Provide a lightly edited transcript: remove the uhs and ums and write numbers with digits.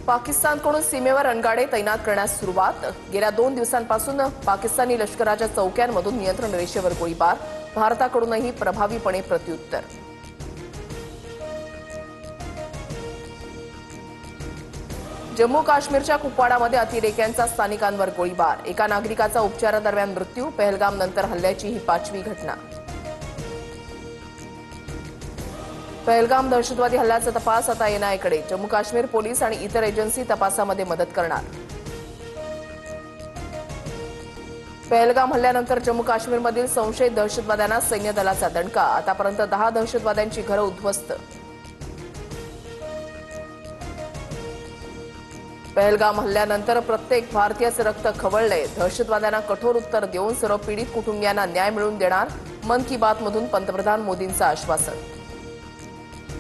पाकिस्तानकडून सीमेवर रणगाडे तैनात करण्यास सुरुवात। गेल्या 2 दिवसांपासून पाकिस्तानी लष्कराच्या चौक्यांमधून नियंत्रण रेषेवर गोळीबार। भारताकडूनही प्रभावीपणे प्रत्युत्तर। जम्मू काश्मीरच्या कुपवाडामध्ये अतिरेक्यांचा स्थानिकांवर गोळीबार। एका नागरिकाचा उपचारादरम्यान मृत्यू। पहलगामनंतर हल्ल्याची ही 5वी घटना। पहलगाम दहशतवादी हल्ल्याचा तपास आता एनआयएकडे। जम्मू काश्मीर पोलीस आणि इतर एजन्सी तपासामध्ये मदत करणार। पहलगाम हल्ल्यानंतर जम्मू काश्मीरमधील संशयित दहशतवाद्यांना सैन्य दलाचा दणका। आतापर्यंत 10 दहशतवाद्यांची घरं उद्ध्वस्त। पहलगाम हल्ल्यानंतर प्रत्येक भारतीयाचं रक्त खवळलंय। दहशतवाद्यांना कठोर उत्तर देऊन सर्व पीडित कुटुंबियांना न्याय मिळवून देणार। मन की बात मधून पंतप्रधान मोदींचं आश्वासन।